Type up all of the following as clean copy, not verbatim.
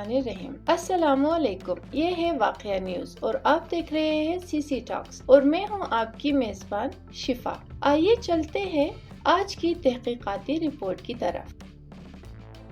الرحمن الرحیم۔ السلام علیکم، یہ ہے واقعہ نیوز اور آپ دیکھ رہے ہیں CC ٹاکس اور میں ہوں آپ کی میزبان شفا۔ آئیے چلتے ہیں آج کی تحقیقاتی رپورٹ کی طرف۔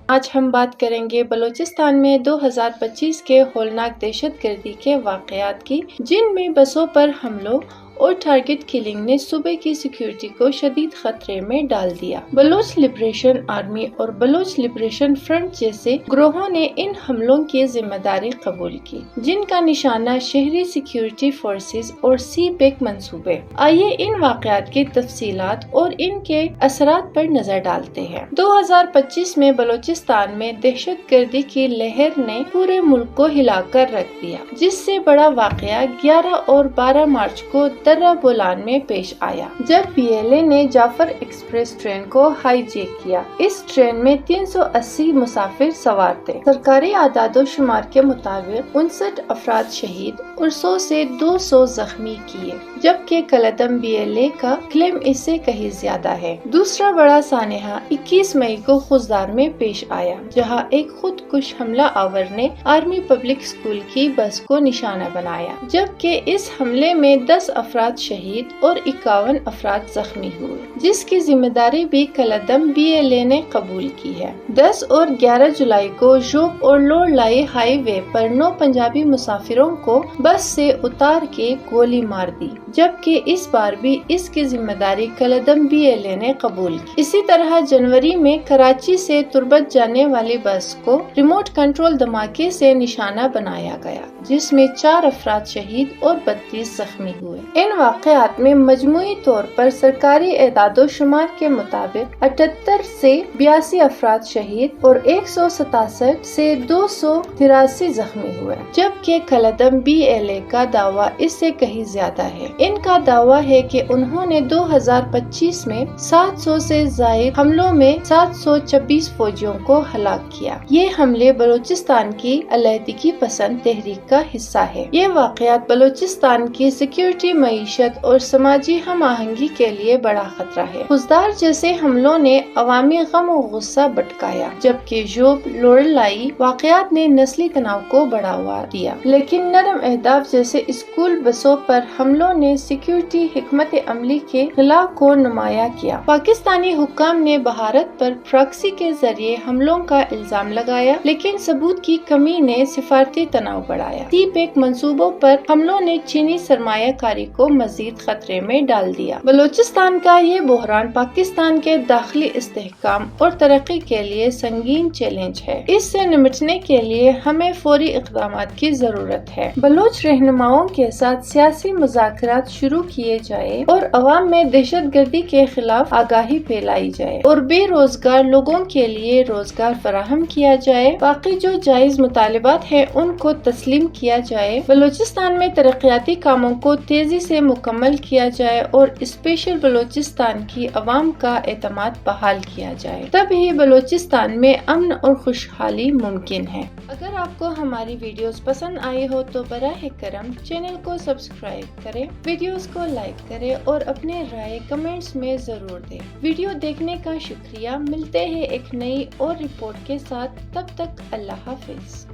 آج ہم بات کریں گے بلوچستان میں 2025 کے ہولناک دہشت گردی کے واقعات کی، جن میں بسوں پر حملوں اور ٹارگٹ کلنگ نے صوبے کی سیکیورٹی کو شدید خطرے میں ڈال دیا۔ بلوچ لبریشن آرمی اور بلوچ لبریشن فرنٹ جیسے گروہوں نے ان حملوں کی ذمہ داری قبول کی، جن کا نشانہ شہری سیکیورٹی فورسز اور سی پیک منصوبے۔ آئیے ان واقعات کی تفصیلات اور ان کے اثرات پر نظر ڈالتے ہیں۔ 2025 میں بلوچستان میں دہشت گردی کی لہر نے پورے ملک کو ہلا کر رکھ دیا، جس سے بڑا واقعہ 11 اور 12 مارچ کو درہ بولان میں پیش آیا، جب PLA نے جعفر ایکسپریس ٹرین کو ہائی جیک کیا۔ اس ٹرین میں 380 مسافر سوار تھے۔ سرکاری اعداد و شمار کے مطابق 59 افراد شہید اور 100 سے 200 زخمی کیے، جبکہ کالعدم BLA کا کلیم اس سے کہیں زیادہ ہے۔ دوسرا بڑا سانحہ 21 مئی کو خوزدار میں پیش آیا، جہاں ایک خود کش حملہ آور نے آرمی پبلک اسکول کی بس کو نشانہ بنایا، جبکہ اس حملے میں 10 افراد شہید اور 51 افراد زخمی ہوئے، جس کی ذمہ داری بھی کالعدم BLA نے قبول کی ہے۔ 10 اور 11 جولائی کو ژوب اور لوڑ لائی ہائی وے پر 9 پنجابی مسافروں کو بس سے اتار کے گولی مار دی، جبکہ اس بار بھی اس کی ذمہ داری کالعدم BLA نے قبول کی۔ اسی طرح جنوری میں کراچی سے تربت جانے والی بس کو ریموٹ کنٹرول دھماکے سے نشانہ بنایا گیا، جس میں 4 افراد شہید اور 32 زخمی ہوئے۔ ان واقعات میں مجموعی طور پر سرکاری اعداد و شمار کے مطابق 78 سے 82 افراد شہید اور 167 سے 283 زخمی ہوئے، جبکہ کالعدم BLA کا دعویٰ اس سے کہیں زیادہ ہے۔ ان کا دعویٰ ہے کہ انہوں نے 2025 میں 700 سے زائد حملوں میں 726 فوجیوں کو ہلاک کیا۔ یہ حملے بلوچستان کی علیحدگی پسند تحریک کا حصہ ہے۔ یہ واقعات بلوچستان کی سیکیورٹی، معیشت اور سماجی ہم آہنگی کے لیے بڑا خطرہ ہے۔ خوزدار جیسے حملوں نے عوامی غم و غصہ بھڑکایا، جبکہ ژوب لوڑ لائی واقعات نے نسلی تناؤ کو بڑھاوا دیا۔ لیکن نرم اہداف جیسے اسکول بسوں پر حملوں نے سیکیورٹی حکمت عملی کے خلاف کو نمایاں کیا۔ پاکستانی حکام نے بھارت پر پراکسی کے ذریعے حملوں کا الزام لگایا، لیکن ثبوت کی کمی نے سفارتی تناؤ بڑھایا۔ سی پیک منصوبوں پر حملوں نے چینی سرمایہ کاری کو مزید خطرے میں ڈال دیا۔ بلوچستان کا یہ بحران پاکستان کے داخلی استحکام اور ترقی کے لیے سنگین چیلنج ہے۔ اس سے نمٹنے کے لیے ہمیں فوری اقدامات کی ضرورت ہے۔ بلوچ رہنماؤں کے ساتھ سیاسی مذاکرات شروع کیے جائے اور عوام میں دہشت گردی کے خلاف آگاہی پھیلائی جائے اور بے روزگار لوگوں کے لیے روزگار فراہم کیا جائے۔ باقی جو جائز مطالبات ہیں ان کو تسلیم کیا جائے۔ بلوچستان میں ترقیاتی کاموں کو تیزی سے مکمل کیا جائے اور اسپیشل بلوچستان کی عوام کا اعتماد بحال کیا جائے، تب ہی بلوچستان میں امن اور خوشحالی ممکن ہے۔ اگر آپ کو ہماری ویڈیوز پسند آئی ہو تو براہ کرم چینل کو سبسکرائب کریں، ویڈیوز کو لائک کریں اور اپنے رائے کمنٹس میں ضرور دیں۔ ویڈیو دیکھنے کا شکریہ۔ ملتے ہیں ایک نئی اور رپورٹ کے ساتھ، تب تک اللہ حافظ۔